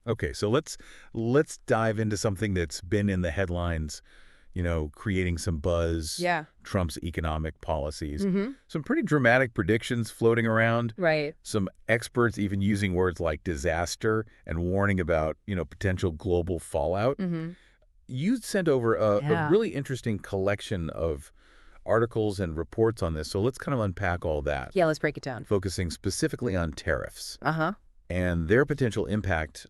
Okay, so let's dive into something that's been in the headlines, creating some buzz, Yeah. Trump's economic policies. Mm-hmm. Some pretty dramatic predictions floating around. Right. Some experts even using words like disaster and warning about, potential global fallout. Mm-hmm. You sent over a Yeah. really interesting collection of articles and reports on this, so let's kind of unpack all that, Yeah, let's break it down. focusing specifically on tariffs Uh-huh. and their potential impact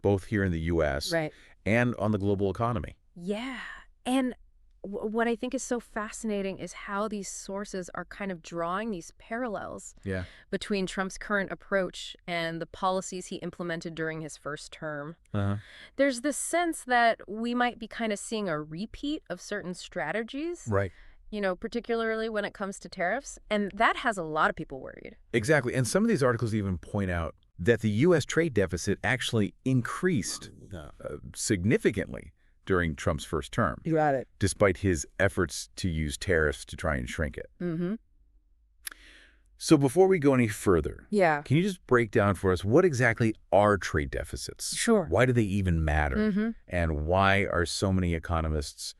both here in the U.S. Right. and on the global economy. Yeah. And what I think is so fascinating is how these sources are kind of drawing these parallels Yeah. between Trump's current approach and the policies he implemented during his first term. Uh-huh. There's this sense that we might be kind of seeing a repeat of certain strategies, Right. particularly when it comes to tariffs. And that has a lot of people worried. Exactly. And some of these articles even point out that the U.S. trade deficit actually increased significantly during Trump's first term, You got it. despite his efforts to use tariffs to try and shrink it. Mm-hmm. So before we go any further, Yeah. can you just break down for us what exactly are trade deficits? Sure. Why do they even matter? Mm-hmm. And why are so many economists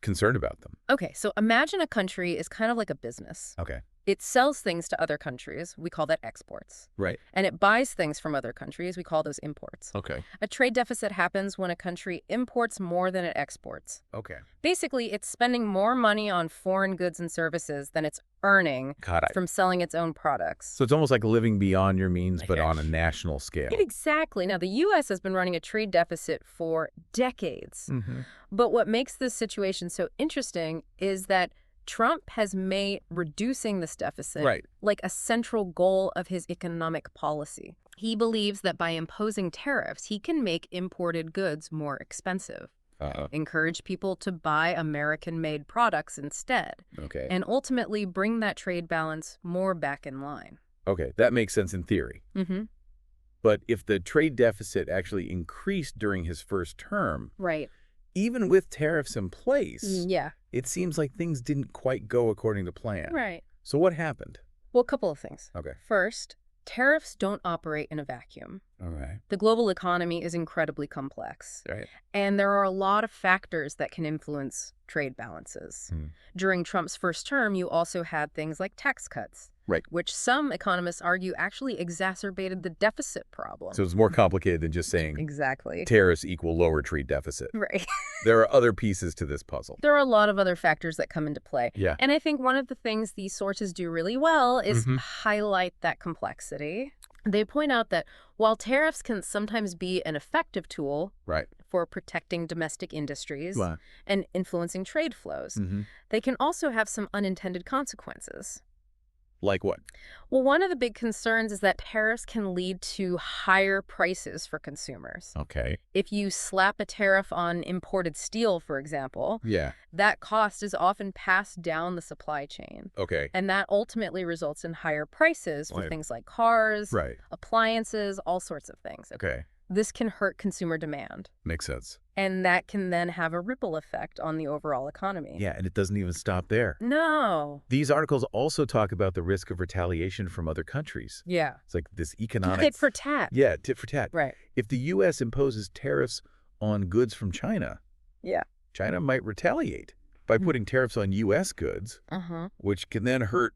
concerned about them? Okay, so imagine a country is kind of like a business. Okay. It sells things to other countries. We call that exports. Right. And it buys things from other countries. We call those imports. Okay. A trade deficit happens when a country imports more than it exports. Okay. Basically, it's spending more money on foreign goods and services than it's earning Got it. from selling its own products. So it's almost like living beyond your means, but on a national scale. Exactly. Now, the U.S. has been running a trade deficit for decades. Mm-hmm. But what makes this situation so interesting is that Trump has made reducing this deficit Right. like a central goal of his economic policy. He believes that by imposing tariffs, he can make imported goods more expensive, encourage people to buy American-made products instead, Okay. and ultimately bring that trade balance more back in line. Okay, that makes sense in theory. Mm-hmm. But if the trade deficit actually increased during his first term, Right. even with tariffs in place, Yeah. it seems like things didn't quite go according to plan. Right. So what happened? Well, a couple of things. Okay. First, tariffs don't operate in a vacuum. All right. The global economy is incredibly complex. Right. And there are a lot of factors that can influence trade balances. During Trump's first term, you also had things like tax cuts, Right. which some economists argue actually exacerbated the deficit problem. So it's more complicated than just saying Exactly. tariffs equal lower trade deficit. Right. There are other pieces to this puzzle. There are a lot of other factors that come into play. Yeah. And I think one of the things these sources do really well is Mhm. highlight that complexity. They point out that while tariffs can sometimes be an effective tool Right. for protecting domestic industries Wow. and influencing trade flows, Mm-hmm. they can also have some unintended consequences. Like what? Well, one of the big concerns is that tariffs can lead to higher prices for consumers. Okay. If you slap a tariff on imported steel, for example, Yeah. that cost is often passed down the supply chain. Okay. And that ultimately results in higher prices for Right. things like cars, Right. appliances, all sorts of things. Okay. This can hurt consumer demand. Makes sense. And that can then have a ripple effect on the overall economy. Yeah, and it doesn't even stop there. No. These articles also talk about the risk of retaliation from other countries. Yeah. It's like this economic... Tit for tat. Yeah, tit for tat. Right. If the U.S. imposes tariffs on goods from China, Yeah. China might retaliate by putting tariffs on U.S. goods, Uh-huh. which can then hurt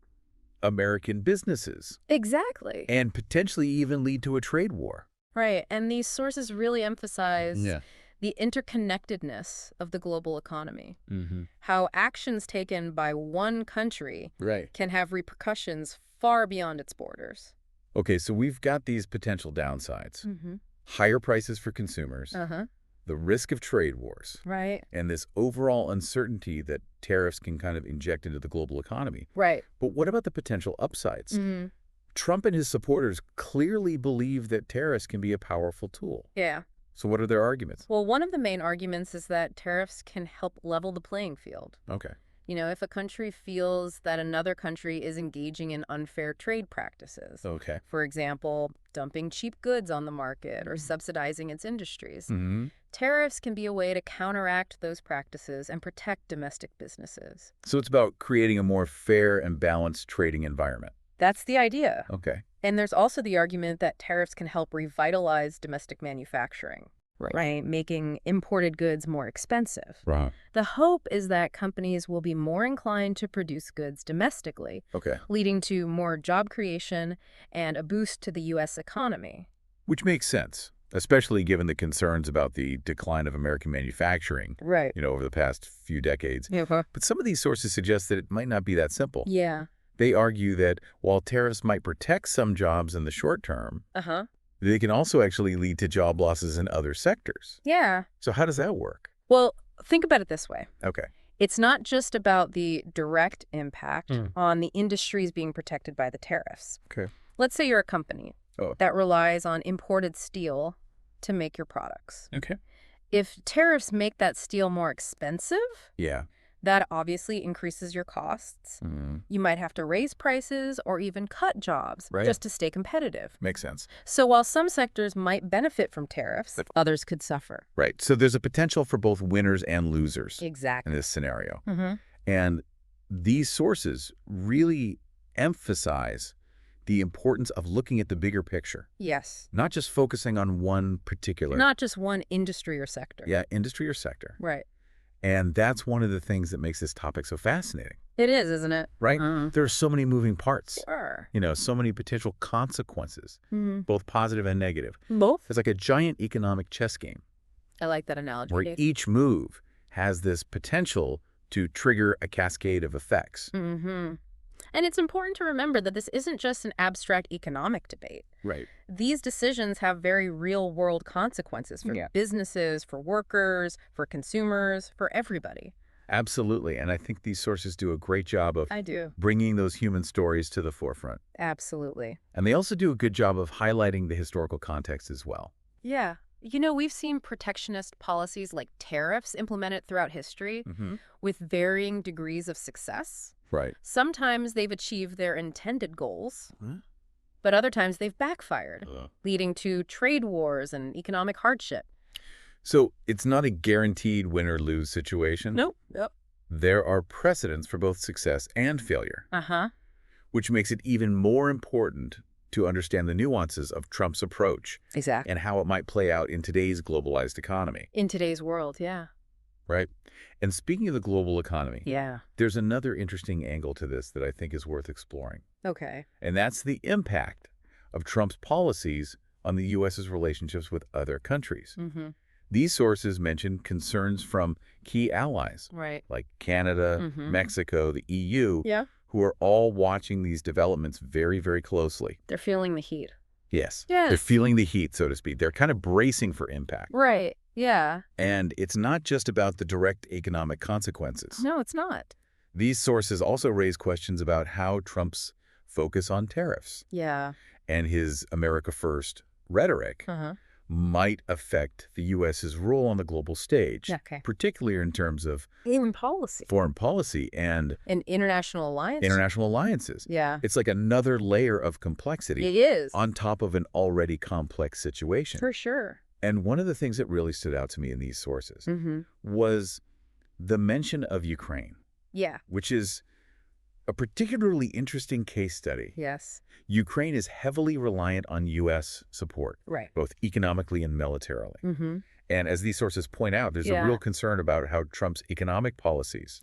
American businesses Exactly. and potentially even lead to a trade war. Right. And these sources really emphasize Yeah. the interconnectedness of the global economy. Mm-hmm. How actions taken by one country Right. can have repercussions far beyond its borders. Okay, so we've got these potential downsides. Mm-hmm. Higher prices for consumers, Uh-huh. the risk of trade wars, Right. and this overall uncertainty that tariffs can kind of inject into the global economy. Right. But what about the potential upsides? Mm-hmm. Trump and his supporters clearly believe that tariffs can be a powerful tool. Yeah. So what are their arguments? Well, one of the main arguments is that tariffs can help level the playing field. Okay. If a country feels that another country is engaging in unfair trade practices, Okay. for example, dumping cheap goods on the market or subsidizing its industries, Mm-hmm. tariffs can be a way to counteract those practices and protect domestic businesses. So it's about creating a more fair and balanced trading environment. That's the idea. Okay. And there's also the argument that tariffs can help revitalize domestic manufacturing, right? Making imported goods more expensive. Right. The hope is that companies will be more inclined to produce goods domestically, Okay. leading to more job creation and a boost to the U.S. economy. Which makes sense, especially given the concerns about the decline of American manufacturing, Right. over the past few decades. Yeah. But some of these sources suggest that it might not be that simple. Yeah. They argue that while tariffs might protect some jobs in the short term, they can also actually lead to job losses in other sectors. Yeah. So how does that work? Well, think about it this way. Okay. It's not just about the direct impact on the industries being protected by the tariffs. Okay. Let's say you're a company that relies on imported steel to make your products. Okay. If tariffs make that steel more expensive, Yeah. that obviously increases your costs. You might have to raise prices or even cut jobs just to stay competitive. Makes sense. So while some sectors might benefit from tariffs, others could suffer. Right. So there's a potential for both winners and losers Exactly. in this scenario. And these sources really emphasize the importance of looking at the bigger picture, Yes. not just focusing on one particular Not just one industry or sector. industry or sector. Right. And that's one of the things that makes this topic so fascinating, It is, isn't it? right? There are so many moving parts, Sure. so many potential consequences, both positive and negative. Both? It's like a giant economic chess game I like that analogy. where each move has this potential to trigger a cascade of effects. And it's important to remember that this isn't just an abstract economic debate. Right. These decisions have very real-world consequences for businesses, for workers, for consumers, for everybody. Absolutely. And I think these sources do a great job of I do. bringing those human stories to the forefront. Absolutely. And they also do a good job of highlighting the historical context as well. Yeah. We've seen protectionist policies like tariffs implemented throughout history with varying degrees of success. Right. Sometimes they've achieved their intended goals, but other times they've backfired, leading to trade wars and economic hardship. So it's not a guaranteed win or lose situation. Nope. Yep. There are precedents for both success and failure, which makes it even more important to understand the nuances of Trump's approach Exactly. and how it might play out in today's globalized economy. In today's world, yeah. Right. And speaking of the global economy, Yeah. there's another interesting angle to this that I think is worth exploring. Okay. And that's the impact of Trump's policies on the U.S.'s relationships with other countries. These sources mention concerns from key allies Right. like Canada, Mexico, the EU, Yeah. who are all watching these developments very, very closely. They're feeling the heat. Yes. Yes. They're feeling the heat, so to speak. They're kind of bracing for impact. Right. Yeah. And it's not just about the direct economic consequences. No, it's not. These sources also raise questions about how Trump's focus on tariffs Yeah. and his America First rhetoric might affect the U.S.'s role on the global stage, Okay. particularly in terms of Even policy. foreign policy and An international alliance. international alliances. Yeah. It's like another layer of complexity It is. on top of an already complex situation. For sure. And one of the things that really stood out to me in these sources was the mention of Ukraine, Yeah. which is a particularly interesting case study. Yes. Ukraine is heavily reliant on U.S. support, Right. both economically and militarily. And as these sources point out, there's a real concern about how Trump's economic policies,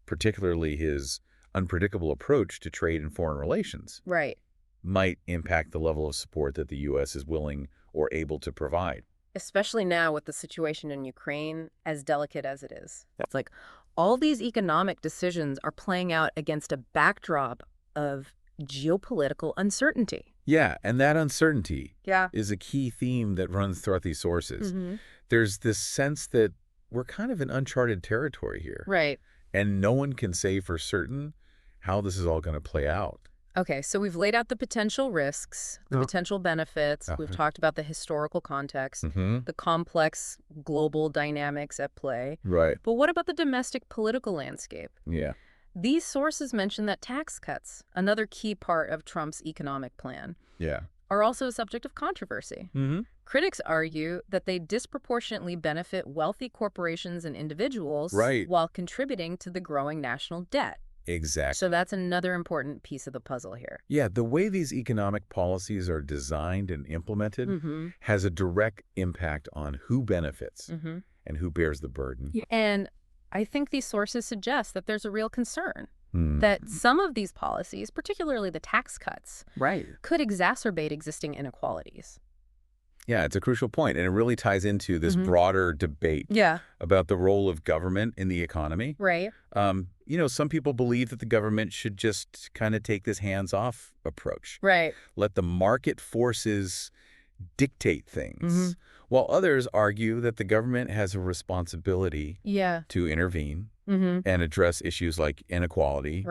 particularly his unpredictable approach to trade and foreign relations, Right. might impact the level of support that the U.S. is willing or able to provide. Especially now with the situation in Ukraine, as delicate as it is. It's like all these economic decisions are playing out against a backdrop of geopolitical uncertainty. Yeah, and that uncertainty Yeah. is a key theme that runs throughout these sources. There's this sense that we're kind of in uncharted territory here. Right. And no one can say for certain how this is all going to play out. Okay, so we've laid out the potential risks, the potential benefits. We've talked about the historical context, the complex global dynamics at play. Right. But what about the domestic political landscape? Yeah. These sources mention that tax cuts, another key part of Trump's economic plan, Yeah. are also a subject of controversy. Critics argue that they disproportionately benefit wealthy corporations and individuals Right. while contributing to the growing national debt. Exactly. So that's another important piece of the puzzle here. Yeah, the way these economic policies are designed and implemented has a direct impact on who benefits and who bears the burden. Yeah. And I think these sources suggest that there's a real concern that some of these policies, particularly the tax cuts, could exacerbate existing inequalities. Yeah, it's a crucial point, and it really ties into this broader debate about the role of government in the economy. Right. You know, some people believe that the government should just kind of take this hands-off approach. Right. Let the market forces dictate things, while others argue that the government has a responsibility to intervene and address issues like inequality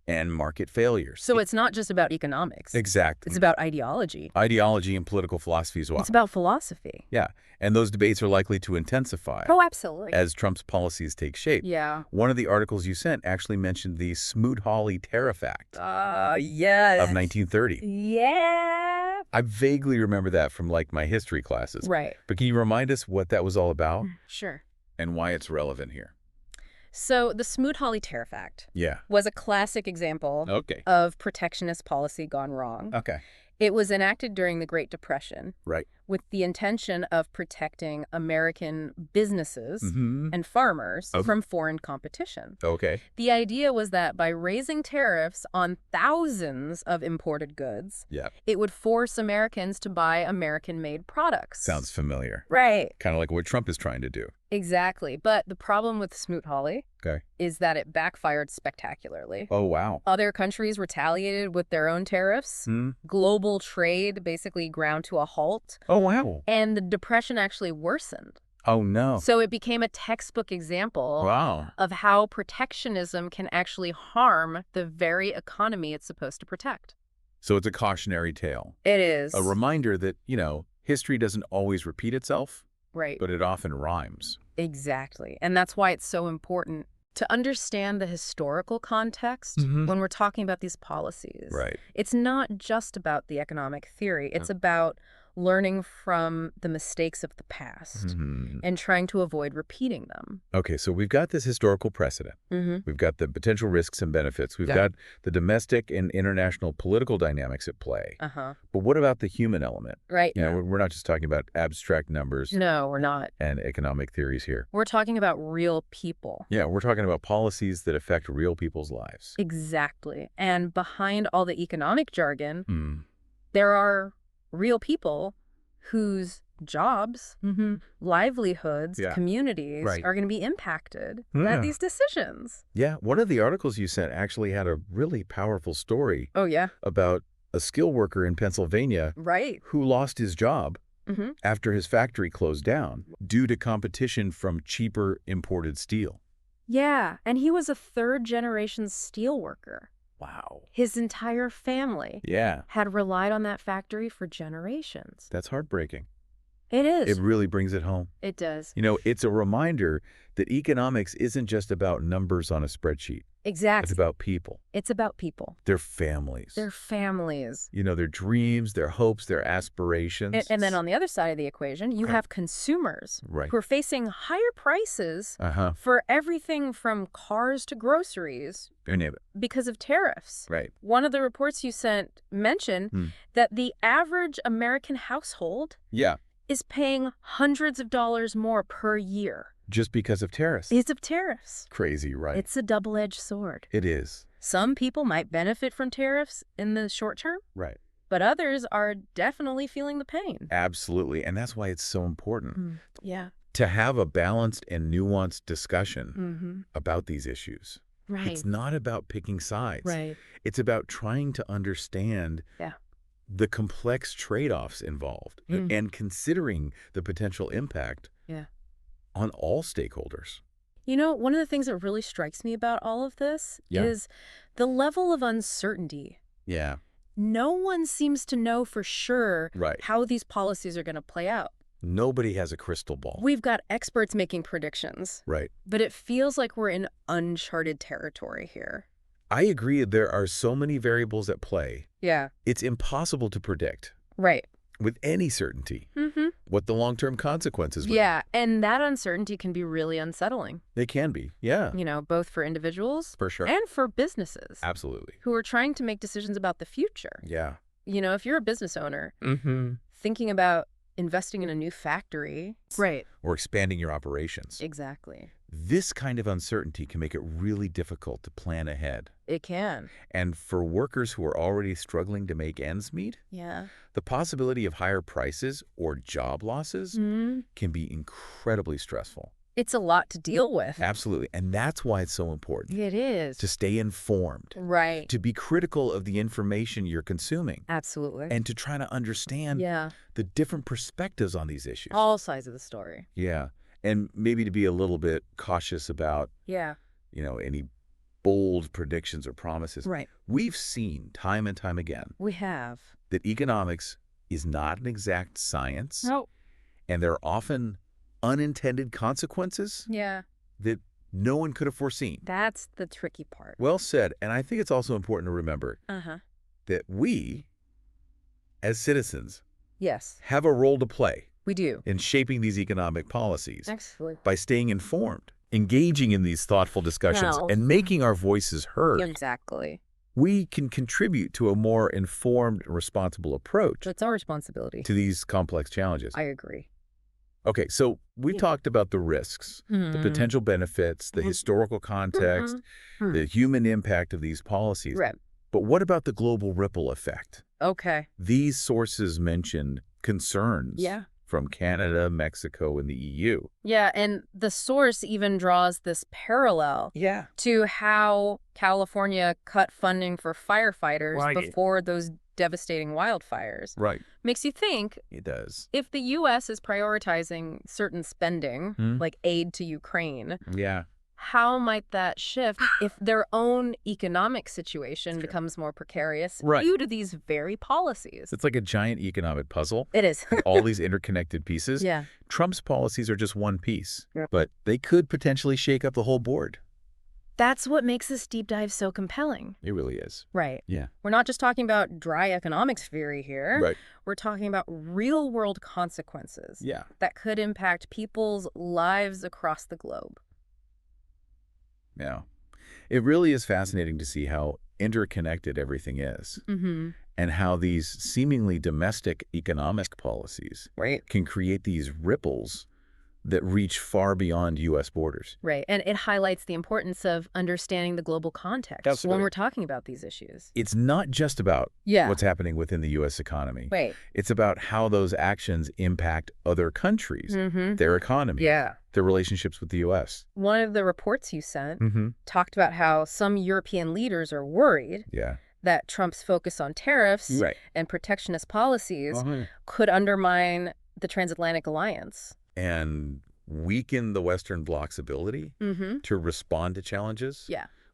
and market failures. So it's not just about economics. Exactly. It's about ideology. Ideology and political philosophy as well. It's about philosophy. Yeah, and those debates are likely to intensify. Oh, absolutely. As Trump's policies take shape. Yeah. One of the articles you sent actually mentioned the Smoot-Hawley Tariff Act yes. of 1930. Yeah. I vaguely remember that from, like, my history classes. Right. But can you remind us what that was all about? Sure. And why it's relevant here? So the Smoot-Hawley Tariff Act Yeah. was a classic example of protectionist policy gone wrong. Okay. It was enacted during the Great Depression Right. with the intention of protecting American businesses and farmers from foreign competition. Okay. The idea was that by raising tariffs on thousands of imported goods, it would force Americans to buy American-made products. Sounds familiar. Right. Kind of like what Trump is trying to do. Exactly. But the problem with Smoot-Hawley is that it backfired spectacularly. Oh, wow. Other countries retaliated with their own tariffs. Global trade basically ground to a halt. Oh, wow. And the depression actually worsened. Oh, no. So it became a textbook example of how protectionism can actually harm the very economy it's supposed to protect. So it's a cautionary tale. It is. A reminder that, you know, history doesn't always repeat itself. Right. But it often rhymes. Exactly. And that's why it's so important to understand the historical context when we're talking about these policies. Right. It's not just about the economic theory. It's about learning from the mistakes of the past and trying to avoid repeating them. Okay, so we've got this historical precedent. We've got the potential risks and benefits. We've got the domestic and international political dynamics at play. But what about the human element? Right. You know, we're not just talking about abstract numbers. No, we're not. And economic theories here. We're talking about real people. Yeah, we're talking about policies that affect real people's lives. Exactly. And behind all the economic jargon, there are real people whose jobs, livelihoods, communities are going to be impacted by these decisions. Yeah, one of the articles you sent actually had a really powerful story. Oh, yeah. About a steel worker in Pennsylvania who lost his job after his factory closed down due to competition from cheaper imported steel. Yeah, and he was a third-generation steel worker. Wow. His entire family had relied on that factory for generations. That's heartbreaking. It is. It really brings it home. It does. You know, it's a reminder that economics isn't just about numbers on a spreadsheet. Exactly. It's about people. It's about people. Their families. Their families. You know, their dreams, their hopes, their aspirations. And then on the other side of the equation, you have consumers who are facing higher prices for everything from cars to groceries because of tariffs. Right. One of the reports you sent mentioned that the average American household is paying hundreds of dollars more per year. Just because of tariffs. Because of tariffs. Crazy, right? It's a double-edged sword. It is. Some people might benefit from tariffs in the short term. Right. But others are definitely feeling the pain. Absolutely. And that's why it's so important. Yeah. To have a balanced and nuanced discussion about these issues. Right. It's not about picking sides. Right. It's about trying to understand the complex trade-offs involved and considering the potential impact on all stakeholders. You know, one of the things that really strikes me about all of this is the level of uncertainty. Yeah. No one seems to know for sure how these policies are going to play out. Nobody has a crystal ball. We've got experts making predictions. Right. But it feels like we're in uncharted territory here. I agree. There are so many variables at play. Yeah. It's impossible to predict. Right. with any certainty what the long-term consequences would be. Yeah, and that uncertainty can be really unsettling. They can be, yeah. Both for individuals For sure. and for businesses. Absolutely. Who are trying to make decisions about the future. Yeah. If you're a business owner thinking about investing in a new factory. Right. Or expanding your operations. Exactly. This kind of uncertainty can make it really difficult to plan ahead. It can. And for workers who are already struggling to make ends meet, the possibility of higher prices or job losses can be incredibly stressful. It's a lot to deal with. Absolutely. And that's why it's so important. It is. To stay informed. Right. To be critical of the information you're consuming. Absolutely. And to try to understand the different perspectives on these issues. All sides of the story. Yeah. And maybe to be a little bit cautious about, any bold predictions or promises. Right. We've seen time and time again. We have. That economics is not an exact science. No. And there are often unintended consequences that no one could have foreseen. That's the tricky part. Well said. And I think it's also important to remember that we, as citizens, have a role to play. We do. In shaping these economic policies. Excellent. By staying informed, engaging in these thoughtful discussions, and making our voices heard. Exactly. We can contribute to a more informed and responsible approach. It's our responsibility. To these complex challenges. I agree. Okay, so we talked about the risks, the potential benefits, the historical context, the human impact of these policies. Right. But what about the global ripple effect? Okay. These sources mentioned concerns from Canada, Mexico, and the EU. Yeah, and the source even draws this parallel to how California cut funding for firefighters before those devastating wildfires. Right. Makes you think. It does. If the U.S. is prioritizing certain spending, like aid to Ukraine, how might that shift if their own economic situation becomes more precarious due to these very policies? It's like a giant economic puzzle. It is. With all these interconnected pieces. Yeah. Trump's policies are just one piece, but they could potentially shake up the whole board. That's what makes this deep dive so compelling. It really is. Right. Yeah. We're not just talking about dry economics theory here. Right. We're talking about real-world consequences that could impact people's lives across the globe. Yeah. It really is fascinating to see how interconnected everything is and how these seemingly domestic economic policies can create these ripples that reach far beyond U.S. borders. Right. And it highlights the importance of understanding the global context when we're talking about these issues. It's not just about what's happening within the U.S. economy. Right. It's about how those actions impact other countries, their economy, their relationships with the U.S. One of the reports you sent talked about how some European leaders are worried that Trump's focus on tariffs and protectionist policies could undermine the transatlantic alliance. And weaken the Western bloc's ability to respond to challenges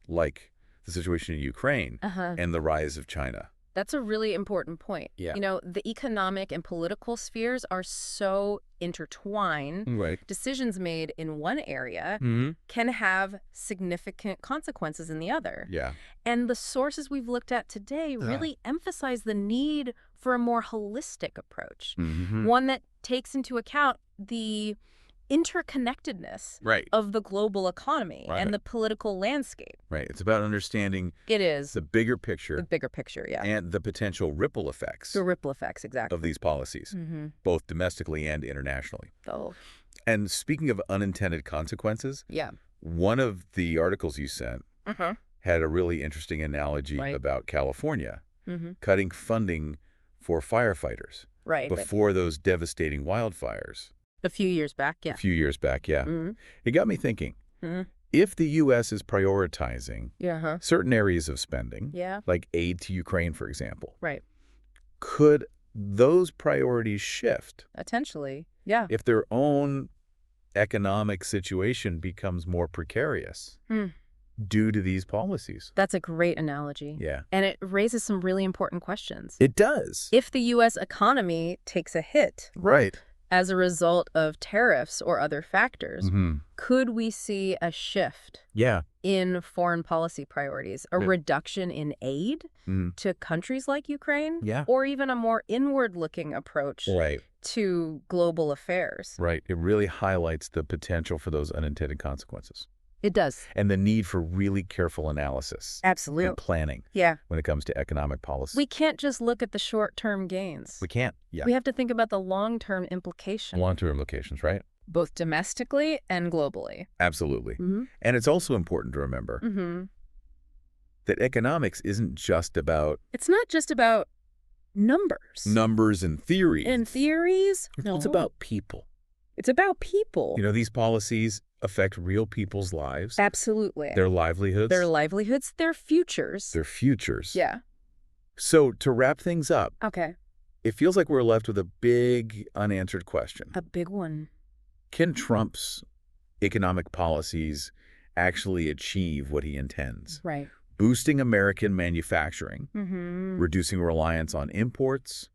like the situation in Ukraine and the rise of China. That's a really important point. Yeah. The economic and political spheres are so intertwined. Right. Decisions made in one area can have significant consequences in the other. Yeah. And the sources we've looked at today really emphasize the need for a more holistic approach, one that takes into account the interconnectedness of the global economy and the political landscape. Right. It's about understanding the bigger picture. The bigger picture, and the potential ripple effects. The ripple effects, exactly. Of these policies, both domestically and internationally. Oh. And speaking of unintended consequences, one of the articles you sent had a really interesting analogy about California cutting funding for firefighters before those devastating wildfires. A few years back, A few years back, It got me thinking, if the U.S. is prioritizing certain areas of spending, like aid to Ukraine, for example, could those priorities shift? Potentially, if their own economic situation becomes more precarious due to these policies. That's a great analogy. Yeah. And it raises some really important questions. It does. If the U.S. economy takes a hit as a result of tariffs or other factors, could we see a shift in foreign policy priorities, a reduction in aid to countries like Ukraine, or even a more inward-looking approach to global affairs. Right. It really highlights the potential for those unintended consequences. It does. And the need for really careful analysis. Absolutely. And planning. Yeah. When it comes to economic policy. We can't just look at the short-term gains. We can't. Yeah. We have to think about the long-term implications. Long-term implications, right? Both domestically and globally. Absolutely. And it's also important to remember that economics isn't just about... It's not just about numbers. Numbers and theories. And theories? No. It's about people. It's about people. You know, these policies affect real people's lives. Absolutely. Their livelihoods. Their livelihoods, their futures. Their futures. Yeah. So to wrap things up, it feels like we're left with a big unanswered question. A big one. Can Trump's economic policies actually achieve what he intends? Right. Boosting American manufacturing, reducing reliance on imports,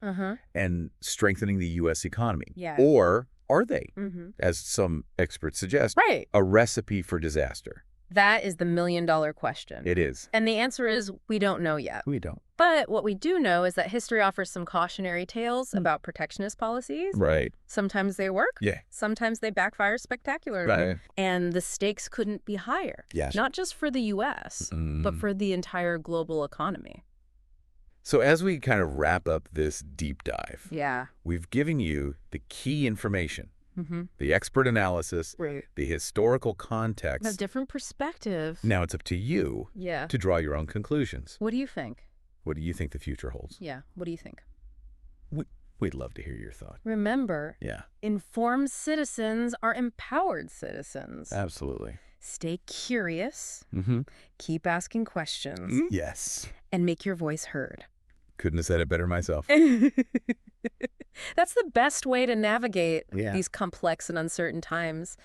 and strengthening the U.S. economy. Yeah. Or are they, as some experts suggest, a recipe for disaster? That is the million-dollar question. It is. And the answer is we don't know yet. We don't. But what we do know is that history offers some cautionary tales about protectionist policies. Right. Sometimes they work. Yeah. Sometimes they backfire spectacularly. Right. And the stakes couldn't be higher. Yes. Not just for the U.S., but for the entire global economy. So as we kind of wrap up this deep dive, we've given you the key information, the expert analysis, the historical context. A different perspective. Now it's up to you to draw your own conclusions. What do you think? What do you think the future holds? Yeah, what do you think? We'd love to hear your thought. Remember, informed citizens are empowered citizens. Absolutely. Stay curious, keep asking questions. Yes. And make your voice heard. Couldn't have said it better myself. That's the best way to navigate these complex and uncertain times.